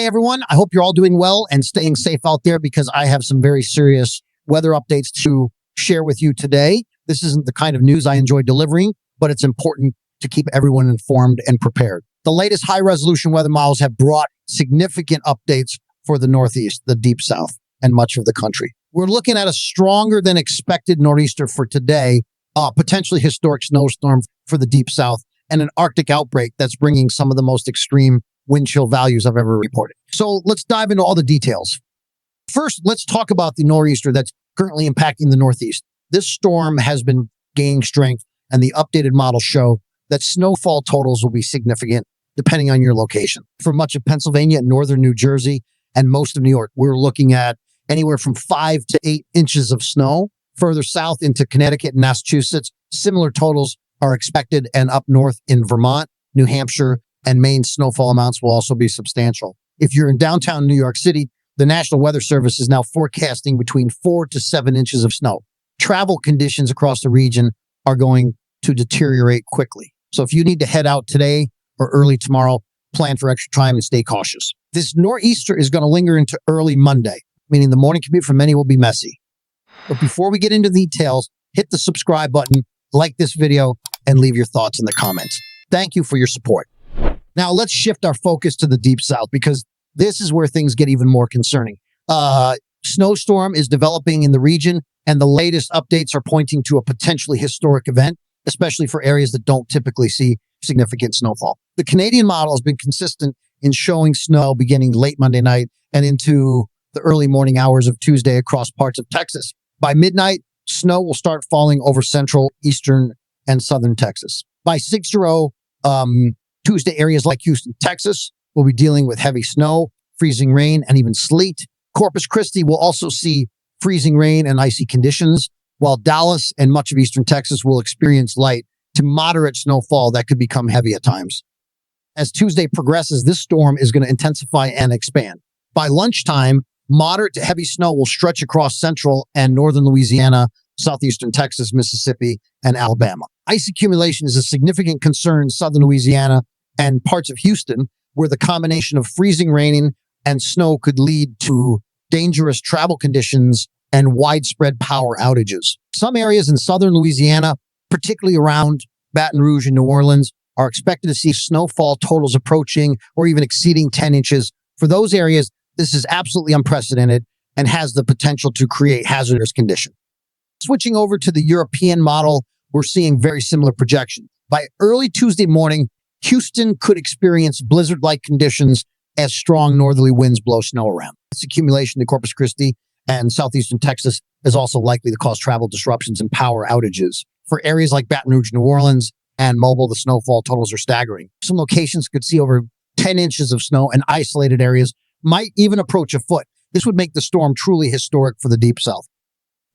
Hey, everyone. I hope you're all doing well and staying safe out there because I have some very serious weather updates to share with you today. This isn't the kind of news I enjoy delivering, but it's important to keep everyone informed and prepared. The latest high-resolution weather models have brought significant updates for the Northeast, the Deep South, and much of the country. We're looking at a stronger than expected nor'easter for today, potentially historic snowstorm for the Deep South, and an Arctic outbreak that's bringing some of the most extreme wind chill values I've ever reported. So let's dive into all the details. First, let's talk about the nor'easter that's currently impacting the Northeast. This storm has been gaining strength, and the updated models show that snowfall totals will be significant depending on your location. For much of Pennsylvania and northern New Jersey and most of New York, we're looking at anywhere from 5 to 8 inches of snow. Further south into Connecticut and Massachusetts, similar totals are expected, and up north in Vermont, New Hampshire, and Maine, snowfall amounts will also be substantial. If you're in downtown New York City, the National Weather Service is now forecasting between 4 to 7 inches of snow. Travel conditions across the region are going to deteriorate quickly. So if you need to head out today or early tomorrow, plan for extra time and stay cautious. This nor'easter is going to linger into early Monday, meaning the morning commute for many will be messy. But before we get into the details, hit the subscribe button, like this video, and leave your thoughts in the comments. Thank you for your support. Now let's shift our focus to the Deep South because this is where things get even more concerning. Snowstorm is developing in the region, and the latest updates are pointing to a potentially historic event, especially for areas that don't typically see significant snowfall. The Canadian model has been consistent in showing snow beginning late Monday night and into the early morning hours of Tuesday across parts of Texas. By midnight, snow will start falling over central, eastern, and southern Texas. By 6:00, Tuesday, areas like Houston, Texas, will be dealing with heavy snow, freezing rain, and even sleet. Corpus Christi will also see freezing rain and icy conditions, while Dallas and much of eastern Texas will experience light to moderate snowfall that could become heavy at times. As Tuesday progresses, this storm is going to intensify and expand. By lunchtime, moderate to heavy snow will stretch across central and northern Louisiana, southeastern Texas, Mississippi, and Alabama. Ice accumulation is a significant concern in southern Louisiana and parts of Houston, where the combination of freezing rain and snow could lead to dangerous travel conditions and widespread power outages. Some areas in southern Louisiana, particularly around Baton Rouge and New Orleans, are expected to see snowfall totals approaching or even exceeding 10 inches. For those areas, this is absolutely unprecedented and has the potential to create hazardous conditions. Switching over to the European model, we're seeing very similar projections. By early Tuesday morning, Houston could experience blizzard-like conditions as strong northerly winds blow snow around. This accumulation to Corpus Christi and southeastern Texas is also likely to cause travel disruptions and power outages. For areas like Baton Rouge, New Orleans, and Mobile, the snowfall totals are staggering. Some locations could see over 10 inches of snow, and isolated areas might even approach a foot. This would make the storm truly historic for the Deep South.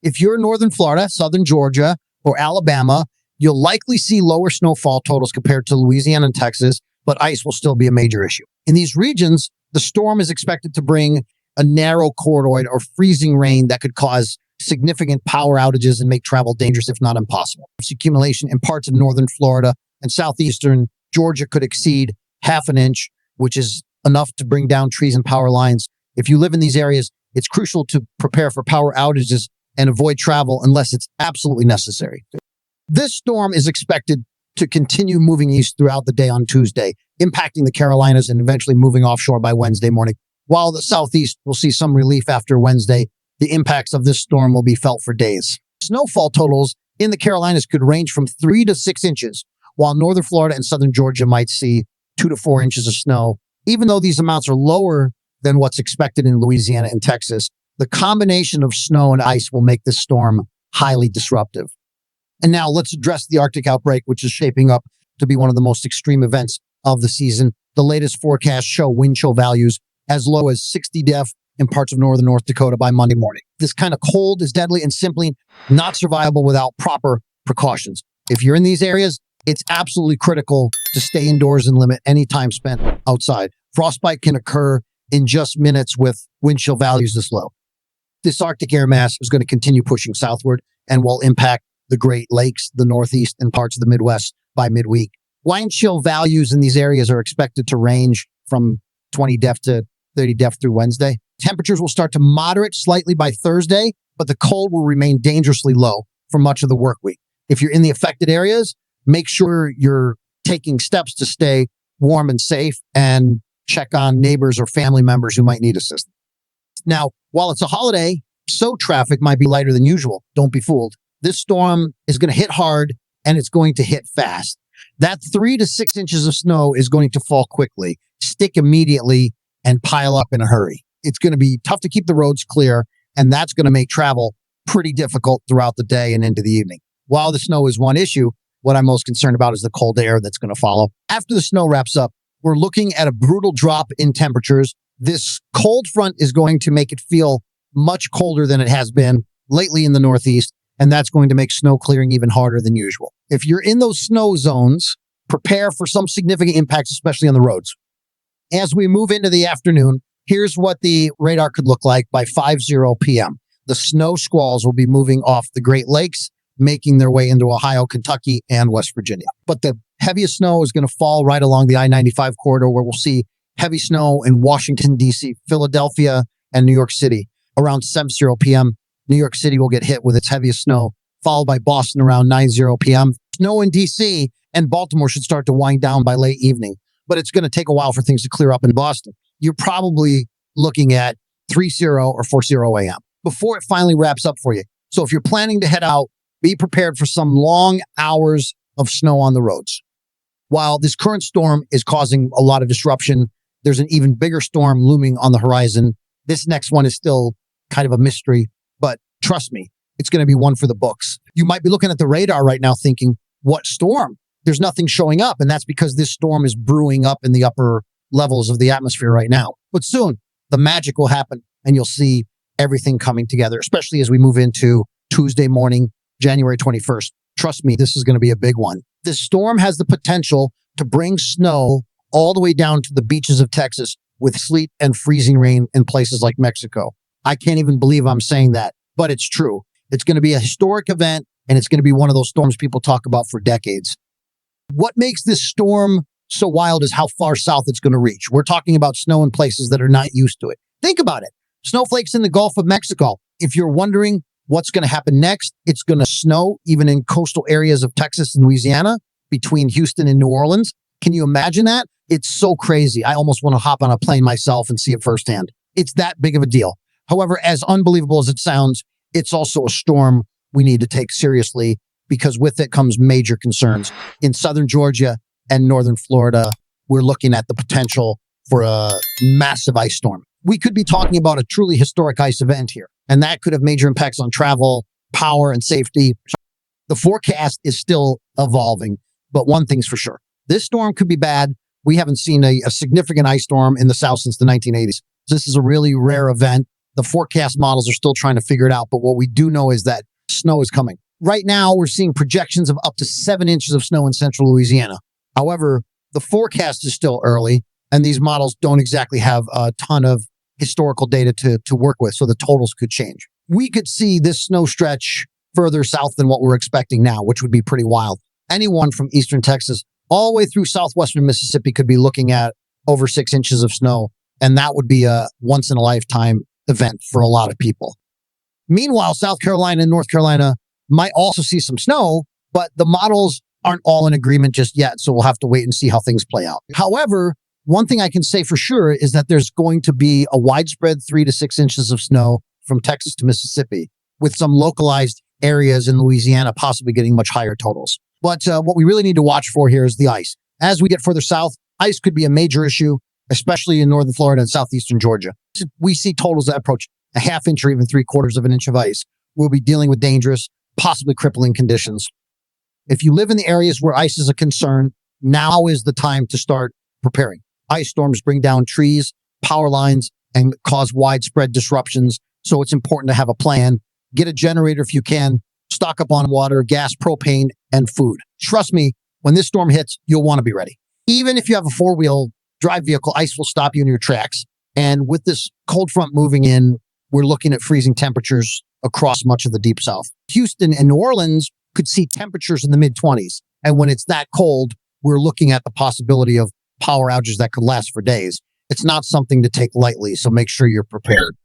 If you're in northern Florida, southern Georgia, or Alabama, you'll likely see lower snowfall totals compared to Louisiana and Texas, but ice will still be a major issue. In these regions, the storm is expected to bring a narrow corridor or freezing rain that could cause significant power outages and make travel dangerous, if not impossible. This accumulation in parts of northern Florida and southeastern Georgia could exceed half an inch, which is enough to bring down trees and power lines. If you live in these areas, it's crucial to prepare for power outages and avoid travel unless it's absolutely necessary. This storm is expected to continue moving east throughout the day on Tuesday, impacting the Carolinas and eventually moving offshore by Wednesday morning. While the southeast will see some relief after Wednesday, the impacts of this storm will be felt for days. Snowfall totals in the Carolinas could range from 3 to 6 inches, while northern Florida and southern Georgia might see 2 to 4 inches of snow. Even though these amounts are lower than what's expected in Louisiana and Texas, the combination of snow and ice will make this storm highly disruptive. And now let's address the Arctic outbreak, which is shaping up to be one of the most extreme events of the season. The latest forecasts show wind chill values as low as 60 def in parts of northern North Dakota by Monday morning. This kind of cold is deadly and simply not survivable without proper precautions. If you're in these areas, it's absolutely critical to stay indoors and limit any time spent outside. Frostbite can occur in just minutes with wind chill values this low. This Arctic air mass is going to continue pushing southward and will impact the Great Lakes, the Northeast, and parts of the Midwest by midweek. Wind chill values in these areas are expected to range from 20 def to 30 depth through Wednesday. Temperatures will start to moderate slightly by Thursday, but the cold will remain dangerously low for much of the work week. If you're in the affected areas, make sure you're taking steps to stay warm and safe and check on neighbors or family members who might need assistance. Now, while it's a holiday, so traffic might be lighter than usual. Don't be fooled. This storm is going to hit hard and it's going to hit fast. That 3 to 6 inches of snow is going to fall quickly, stick immediately, and pile up in a hurry. It's going to be tough to keep the roads clear, and that's going to make travel pretty difficult throughout the day and into the evening. While the snow is one issue, what I'm most concerned about is the cold air that's going to follow. After the snow wraps up, we're looking at a brutal drop in temperatures. This cold front is going to make it feel much colder than it has been lately in the Northeast, and that's going to make snow clearing even harder than usual. If you're in those snow zones, prepare for some significant impacts, especially on the roads. As we move into the afternoon, here's what the radar could look like by 5:00 p.m. The snow squalls will be moving off the Great Lakes, making their way into Ohio, Kentucky, and West Virginia. But the heaviest snow is going to fall right along the I-95 corridor, where we'll see heavy snow in Washington, D.C., Philadelphia, and New York City. Around 7:00 p.m., New York City will get hit with its heaviest snow, followed by Boston around 9:00 p.m. Snow in D.C. and Baltimore should start to wind down by late evening, but it's going to take a while for things to clear up in Boston. You're probably looking at 3:00 or 4:00 a.m. before it finally wraps up for you. So if you're planning to head out, be prepared for some long hours of snow on the roads. While this current storm is causing a lot of disruption, there's an even bigger storm looming on the horizon. This next one is still kind of a mystery, but trust me, it's going to be one for the books. You might be looking at the radar right now thinking, what storm? There's nothing showing up. And that's because this storm is brewing up in the upper levels of the atmosphere right now. But soon the magic will happen and you'll see everything coming together, especially as we move into Tuesday morning, January 21st. Trust me, this is going to be a big one. This storm has the potential to bring snow all the way down to the beaches of Texas with sleet and freezing rain in places like Mexico. I can't even believe I'm saying that, but it's true. It's going to be a historic event, and it's going to be one of those storms people talk about for decades. What makes this storm so wild is how far south it's going to reach. We're talking about snow in places that are not used to it. Think about it. Snowflakes in the Gulf of Mexico. If you're wondering what's going to happen next, it's going to snow even in coastal areas of Texas and Louisiana between Houston and New Orleans. Can you imagine that? It's so crazy. I almost want to hop on a plane myself and see it firsthand. It's that big of a deal. However, as unbelievable as it sounds, it's also a storm we need to take seriously because with it comes major concerns. In southern Georgia and northern Florida, we're looking at the potential for a massive ice storm. We could be talking about a truly historic ice event here, and that could have major impacts on travel, power, and safety. The forecast is still evolving, but one thing's for sure. This storm could be bad. We haven't seen a significant ice storm in the South since the 1980s. This is a really rare event. The forecast models are still trying to figure it out, but what we do know is that snow is coming. Right now, we're seeing projections of up to 7 inches of snow in central Louisiana. However, the forecast is still early, and these models don't exactly have a ton of historical data to work with, so the totals could change. We could see this snow stretch further south than what we're expecting now, which would be pretty wild. Anyone from eastern Texas all the way through southwestern Mississippi could be looking at over 6 inches of snow, and that would be a once-in-a-lifetime event for a lot of people. Meanwhile, South Carolina and North Carolina might also see some snow, but the models aren't all in agreement just yet, so we'll have to wait and see how things play out. However, one thing I can say for sure is that there's going to be a widespread 3 to 6 inches of snow from Texas to Mississippi, with some localized areas in Louisiana possibly getting much higher totals. But what we really need to watch for here is the ice. As we get further south, ice could be a major issue, especially in northern Florida and southeastern Georgia. We see totals that approach a half inch or even 3/4 of an inch of ice. We'll be dealing with dangerous, possibly crippling conditions. If you live in the areas where ice is a concern, now is the time to start preparing. Ice storms bring down trees, power lines, and cause widespread disruptions. So it's important to have a plan. Get a generator if you can. Stock up on water, gas, propane, and food. Trust me, when this storm hits, you'll want to be ready. Even if you have a 4-wheel drive vehicle, ice will stop you in your tracks. And with this cold front moving in, we're looking at freezing temperatures across much of the deep south. Houston and New Orleans could see temperatures in the mid-20s. And when it's that cold, we're looking at the possibility of power outages that could last for days. It's not something to take lightly, so make sure you're prepared.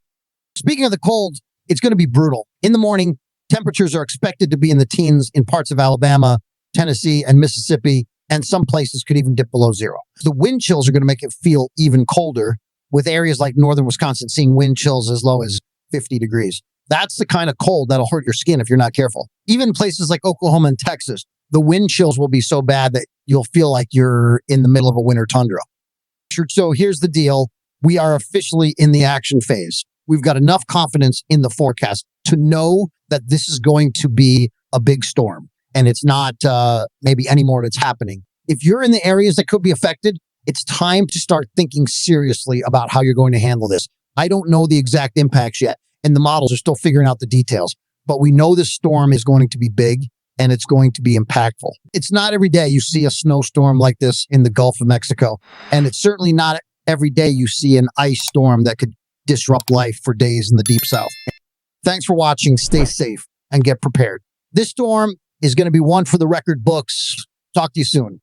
Speaking of the cold, it's going to be brutal. In the morning, temperatures are expected to be in the teens in parts of Alabama, Tennessee, and Mississippi, and some places could even dip below zero. The wind chills are going to make it feel even colder, with areas like northern Wisconsin seeing wind chills as low as 50 degrees. That's the kind of cold that'll hurt your skin if you're not careful. Even places like Oklahoma and Texas, the wind chills will be so bad that you'll feel like you're in the middle of a winter tundra. So here's the deal. We are officially in the action phase. We've got enough confidence in the forecast to know that this is going to be a big storm, and it's not maybe anymore that's happening. If you're in the areas that could be affected, it's time to start thinking seriously about how you're going to handle this. I don't know the exact impacts yet, and the models are still figuring out the details, but we know this storm is going to be big and it's going to be impactful. It's not every day you see a snowstorm like this in the Gulf of Mexico, and it's certainly not every day you see an ice storm that could disrupt life for days in the deep south. Thanks for watching. Stay safe and get prepared. This storm is going to be one for the record books. Talk to you soon.